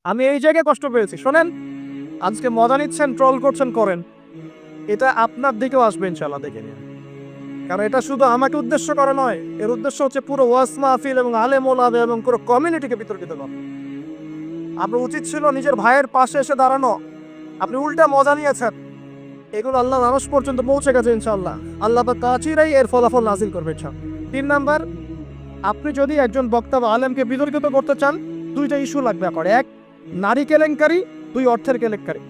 আমি এই জায়গায় কষ্ট পেয়েছি। শোনেন, আজকে মজা নিচ্ছেন, ট্রল করছেন, করেন, এটা আপনার দিকেও আসবে ইনশাল্লাহ, দেখে নিন। কারণ এটা শুধু আমাকে উদ্দেশ্য করা নয়, এর উদ্দেশ্য হচ্ছে পুরো ওয়াজ মাহফিল এবং আলেম ওলামা এবং পুরো কমিউনিটিকে বিতর্কিত করা। আপনার উচিত ছিল নিজের ভাইয়ের পাশে এসে দাঁড়ানো, আপনি উল্টা মজা নিয়েছেন। এগুলো আল্লাহর আরশ পর্যন্ত পৌঁছে গেছে ইনশাআল্লাহ। আল্লাহ পাক কাচিরাই এর ফলাফল নাজিল করবে ইনশাআল্লাহ। 3 নাম্বার, আপনি যদি একজন বক্তা বা আলেমকে বিতর্কিত করতে চান, দুইটা ইস্যু লাগবে আপনার। এক, নারী কেলেঙ্কারি, দুই, অর্থের কেলেঙ্কারি।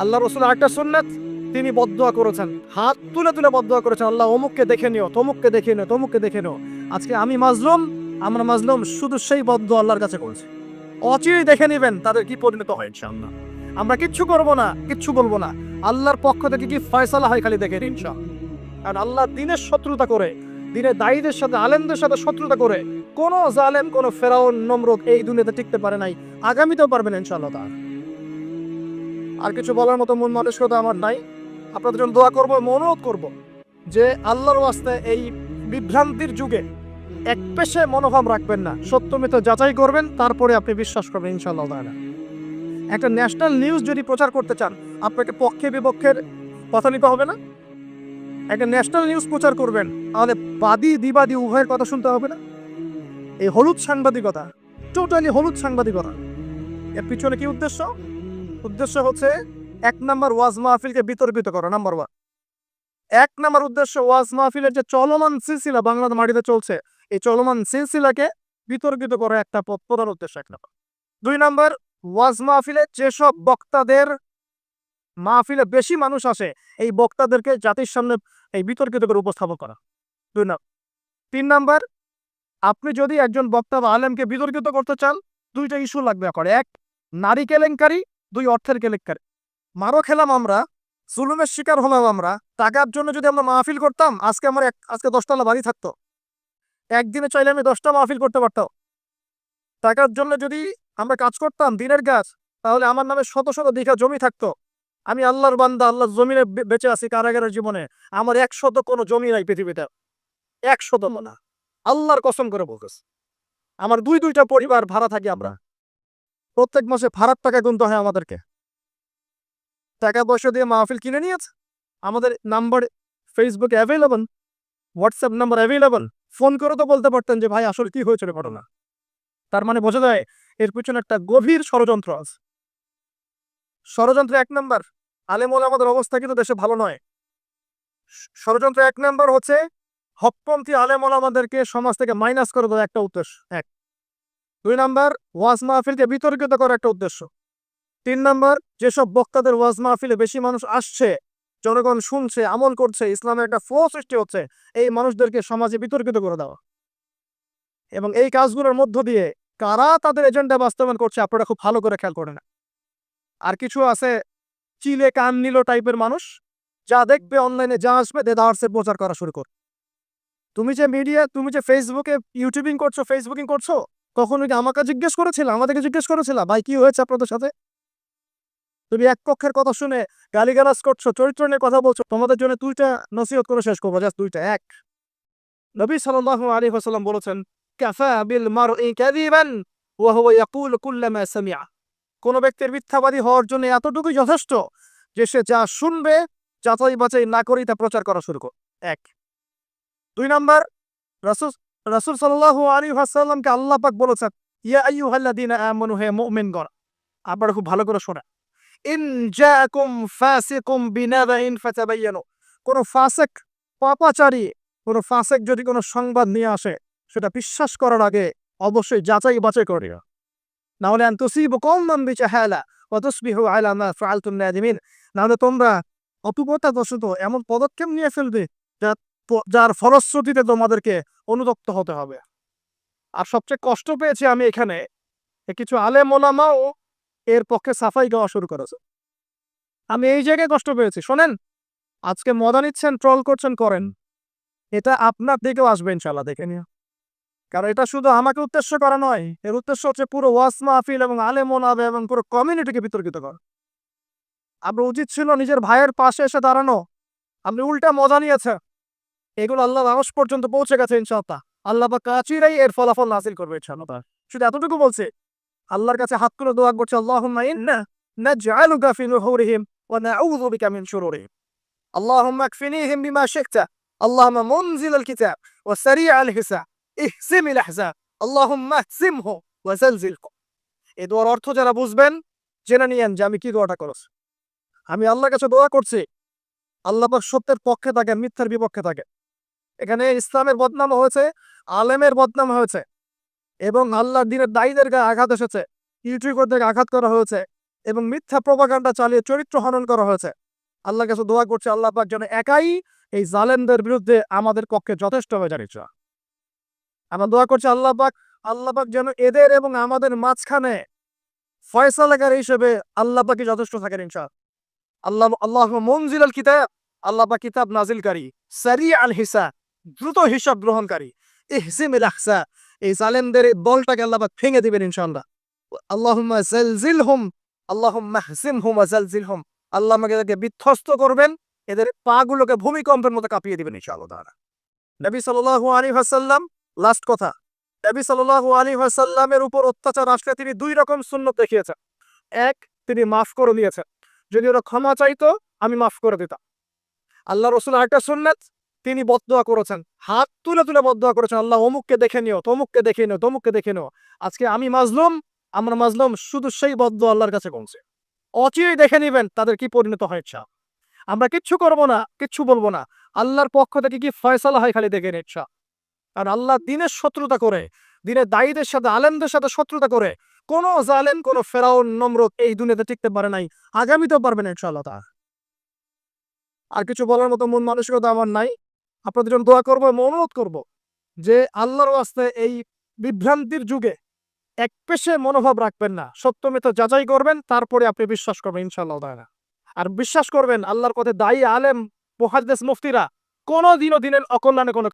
আল্লাহ রাসূল একটা সুন্নাত, তিনি বদদুয়া করেছেন, হাত তুলে তুলে বদদুয়া করেছেন, আল্লাহ অমুককে দেখে নিও, তমুককে দেখে নিও, তমুককে দেখে নিও। আজকে আমি মাজলুম, আমরা মাজলুম, শুধু সেই বদদুয়া আল্লাহর কাছে করেছে। অচিরেই দেখে নেবেন তাদের কি পরিণত হয় ইনশাআল্লাহ। আমরা কিচ্ছু করব না, কিচ্ছু বলবো না, আল্লাহর পক্ষ থেকে কি ফয়সালা হয় খালি দেখে নিন ইনশাআল্লাহ। আর আল্লাহ দিনের শত্রুতা করে, দিনের দায়ীদের সাথে, আলেমদের সাথে শত্রুতা করে কোন জালেম, কোন ফেরাউন, নমরুদ এই দুনিয়াতে টিকতে পারে নাই, আগামীতেও পারবেন ইনশাআল্লাহ তাআলা। আর কিছু বলার মতো মন মানসিকতা আমার নাই। আপনাদের জন্য দোয়া করব, অনুরোধ করব যে আল্লাহর ওয়াস্তে এই বিভ্রান্তির যুগে এক পেশে মনোভাব রাখবেন না, সত্য মিথ্যা যাচাই করবেন, তারপরে আপনি বিশ্বাস করবেন ইনশাআল্লাহ তাআলা। একটা ন্যাশনাল নিউজ যদি প্রচার করতে চান, আপনাকে পক্ষে বিপক্ষের কথা নিতে হবে না। একটা ন্যাশনাল নিউজ প্রচার করবেন, আমাদের বাদী দিবাদী উভয়ের কথা শুনতে হবে না। এই হলুদ সাংবাদিকতা, টোটালি হলুদ সাংবাদিকতা, এর পিছনে কি উদ্দেশ্য? উদ্দেশ্য হচ্ছে 1 নাম্বার ওয়াজ মাহফিলকে বিতর্কিত করা, নাম্বার 1। 1 নাম্বার উদ্দেশ্য ওয়াজ মাহফিলের যে চলমান সিলসিলা বাংলার মাটিতে চলছে, এই চলমান সিলসিলাকে বিতর্কিত করা একটা প্রধান উদ্দেশ্য 1 নাম্বার। 2 নাম্বার, ওয়াজ মাহফিলে যেসব বক্তাদের মাহফিলে বেশি মানুষ আসে, এই বক্তাদেরকে জাতির সামনে এই বিতর্কিত করে উপস্থাপন করা। 2 নাম্বার। 3 নাম্বার, আপনি যদি একজন বক্তা বা আলেমকে বিতর্কিত করতে চান, দুইটা ইস্যু লাগবে আপনার। 1, নারী কেলেঙ্কারি, 2, অর্থের কেলেঙ্কারি। মারও খেলাম আমরা, জুলুমের শিকার হলাম আমরা, টাকার জন্য যদি আমরা মাহফিল করতাম, আজকে আমার আজকে 10তলা বাড়ি থাকতো। একদিনে চাইলে আমি 10টা মাহফিল করতে পারতাম। টাকার জন্য যদি আমরা কাজ করতাম, দিনের কাজ, তাহলে আমার নামে শত শত বিঘা জমি থাকতো। আমি আল্লাহর বান্দা, আল্লাহর জমিনে বেঁচে আছি কারাগারের জীবনে, আমার 100 কোনো জমি নাই পৃথিবীতে, 100 না, আল্লাহর কসম করে বলতেছি। আমার দুইটা পরিবার ভাড়া থাকি আমরা, প্রত্যেক মাসে ভাড়ার টাকা গুনতে হয় আমাদেরকে। টাকা পয়সা দিয়ে মাহফিল কিনে নিয়েছে। আমাদের নাম্বার ফেসবুকে available, WhatsApp number available, phone করে তো বলতে পারতেন যে ভাই আসলে কি হয়েছিল ঘটনা। তার মানে বোঝা যায় এর পিছনে একটা গভীর ষড়যন্ত্র আছে। ষড়যন্ত্র 1 নাম্বার, আলেম ওলামাদের অবস্থা কিন্তু দেশে ভালো নয়। ষড়যন্ত্র 1 নাম্বার হচ্ছে হকপন্থী আলেম ওলামাদেরকে সমাজ থেকে মাইনাস করে দেওয়া একটা উদ্দেশ্য 1। 2 নাম্বার, ওয়াজ মাহফিলকে বিতর্কিত করার একটা উদ্দেশ্য। 3 নাম্বার, যেসব বক্তাদের ওয়াজ মাহফিলে বেশি মানুষ আসছে, জনগণ শুনছে, আমল করছে, ইসলামের একটা ফ্লো সৃষ্টি হচ্ছে, এই মানুষদেরকে সমাজে বিতর্কিত করে দেওয়া। এবং এই কাজগুলোর মধ্য দিয়ে কারা তাদের এজেন্ডা বাস্তবায়ন করছে আপনারা খুব ভালো করে খেয়াল করে না। আর কিছু আছে চিলে কান নিল টাইপের মানুষ, যা দেখবে অনলাইনে, যা আসবে দেদারসের প্রচার করা শুরু কর। তুমি যে মিডিয়া, তুমি যে ফেসবুকে ইউটিউবিং করছো, ফেসবুকিং করছো, কখনো কি আমাকে জিজ্ঞেস করেছিল, আমাদেরকে জিজ্ঞেস করেছিল ভাই কি হয়েছে আপনাদের সাথে? তুমি এক পক্ষের কথা শুনে গালিগালাজ করছো, চরিত্র নিয়ে কথা বলছো। তোমাদের জন্য 2টা নসিহত করে শেষ করবো, জাস্ট 2টা। 1, নবী সাল্লাল্লাহু আলাইহি ওয়াসাল্লাম বলেছেন, কাফা বিল মারই কাযিবান ওয়া হুয়া ইয়াকুলু কুল্লামা সামিআ। কোন ব্যক্তির মিথ্যাবাদী হওয়ার জন্য এতটুকুই যথেষ্ট যে সে যা শুনবে যাচাই বাছাই না করেই তা প্রচার করা শুরু করে। 1। 2 নাম্বার, রাসূল সাল্লাল্লাহু আলাইহি ওয়াসাল্লামকে আল্লাহ পাক বলেছেন, ইয়া আইয়ুহাল্লাযীনা আমানু, হে মুমিনগণ, আপনারা খুব ভালো করে শোনেন, ইন জাআকুম ফাসিকুম বিনাবাইন ফাতাবায়ানু। কোন ফাসিক, পাপাচারী, কোন ফাসিক যদি কোন সংবাদ নিয়ে আসে, সেটা বিশ্বাস করার আগে অবশ্যই যাচাই বাছাই করে নিও। না হলে আন তুসিবু কওমান বিজাহালা ওয়া তুসবিহু আলা মা ফাআলতুম নাদিমিন। না হলে তোমরা অপূর্বতাবশত এমন পদক্ষেপ নিয়ে ফেলবে যার ফলশ্রুতিতে তোমাদেরকে অনুতপ্ত হতে হবে। আর সবচেয়ে কষ্ট পেয়েছি আমি এখানে, কিছু আলেম ওলামাও এর পক্ষে সাফাই গাওয়া শুরু করেছে। আমি এই জায়গায় কষ্ট পেয়েছি। শোনেন, আজকে মজা নিচ্ছেন, ট্রল করছেন, করেন, এটা আপনার দিকেও আসবে ইনশাআল্লাহ, দেখে নিও। কারণ এটা শুধু আমাকে উদ্দেশ্য করা নয়, এর উদ্দেশ্য হচ্ছে পুরো ওয়াজ মাহফিল এবং আলেম ওলামা এবং পুরো কমিউনিটিকে বিতর্কিত করা। আপনার উচিত ছিল নিজের ভাইয়ের পাশে এসে দাঁড়ানো, আপনি উল্টা মজা নিয়েছেন। এগুলো আল্লাহর আরশ পর্যন্ত পৌঁছে গেছে ইনশাআল্লাহ। আল্লাহ পাক কাচিরাই এর ফলাফল নাজিল করবে ইনশাআল্লাহ। শুধু এতটুকু বলছে, আল্লাহর কাছে হাত তুলে দোয়া করছে, আল্লাহুম্মা ইন্না নাজআলুকা ফি নুহুরিহিম ওয়া নাউযু বিকা মিন শুরুরিহিম। আল্লাহুম্মা আকফিনিহিম বিমা শি'তা। আল্লাহুম্মা মুনজিলাল কিতাব ওয়া সারি'আল হিসাব ইহজিমিল আহজাব। আল্লাহুম্মা ইহজিমহু ওয়া জালজিলহু। এই দোয়ার অর্থ যারা বুঝবেন জেনে নিয়েন যে আমি কি দোয়াটা করেছি। আমি আল্লাহর কাছে দোয়া করছি, আল্লাহ পাক সত্যের পক্ষে থাকেন, মিথ্যার বিপক্ষে থাকেন। এখানে ইসলামের বদনাম হয়েছে, আলেমের বদনাম হয়েছে, এবং আল্লাহর দ্বীনের দায়ীদের গায়ে আঘাত এসেছে, ইউটিউবারদেরকে আঘাত করা হয়েছে, এবং মিথ্যা প্রপাগান্ডা চালিয়ে চরিত্র হনন করা হয়েছে। আল্লাহর কাছে দোয়া করছে আল্লাহ পাক যেন একাই এই জালেমদের বিরুদ্ধে আমাদের পক্ষে যথেষ্ট হয়ে যান ইনশাআল্লাহ। আমরা দোয়া করছি আল্লাহ পাক যেন এদের এবং আমাদের মাঝখানে ফয়সালাকারী হিসেবে আল্লাহ পাকই যথেষ্ট থাকেন ইনশাআল্লাহ। আল্লাহুম্মা মুনজিলাল কিতাব, আল্লাহ পাক কিতাব নাজিলকারী, সারি'আল হিসাব, দ্রুত হিসাব গ্রহণকারী, ইহজিমিল আহজাব, এই জালেমদের এই দলটাকে আল্লাহ পাক ভেঙে দিবেন ইনশাআল্লাহ। আল্লাহুম্মা জালজিলহুম, আল্লাহুম্মা ইহজিমহুম ওয়া জালজিলহুম। আল্লাহ আমাকে এদেরকে বিধ্বস্ত করবেন, এদের পাগুলোকে ভূমিকম্পের মতো কাঁপিয়ে দিবেন ইনশাআল্লাহ তাআলা। নবী সাল্লাল্লাহু আলাইহি ওয়াসাল্লাম, লাস্ট কথা, নবী সাল্লাল্লাহু আলাইহি ওয়াসাল্লামের উপর অত্যাচার আসলে তিনি দুই রকম সুন্নত দেখিয়েছেন। এক, তিনি মাফ করে দিয়েছেন, যদি ওরা ক্ষমা চাইতো আমি মাফ করে দিতাম। আল্লাহ রসুল আরেকটা সুন্নাত, তিনি বদদোয়া করেছেন, হাত তুলে তুলে বদদোয়া করেছেন, আল্লাহ অমুককে দেখে নিও, তমুককে দেখে নিও, তমুককে দেখে নিও। আজকে আমি মাজলুম, আমরা মাজলুম, শুধু সেই বদদোয়া আল্লাহর কাছে পৌঁছে। অচিরেই দেখে নিবেন তাদের কি পরিণত হয়েছে। আমরা কিচ্ছু করব না, কিচ্ছু বলবো না, আল্লাহর পক্ষ থেকে কি ফয়সালা হয় খালি দেখে নিচ্ছা। আর আল্লাহ দিনের শত্রুতা করে, দিনের দায়ীদের সাথে, আলেমদের সাথে শত্রুতা করে কোন জালেম, কোন ফেরাউন, নমরুদ এই দুনিয়াতে টিকতে পারে নাই, আগামীতেও পারবে না ইনশাআল্লাহ তাআলা। আর কিছু বলার মতো মন মানসিকতা আমার নাই। আপনাদের জন্য দোয়া করবো, অনুরোধ করব যে আল্লাহর ওয়াস্তে এই বিভ্রান্তির যুগে এক পেশে মনোভাব রাখবেন না, সত্য মিথ্যা যাচাই করবেন, তারপরে আপনি বিশ্বাস করবেন ইনশাআল্লাহ তাআলা। আর বিশ্বাস করবেন আল্লাহর পথে দায়ী আলেম, মুহাদ্দিস, মুফতিরা কোনোদিনও দিনের অকল্যাণে কোনো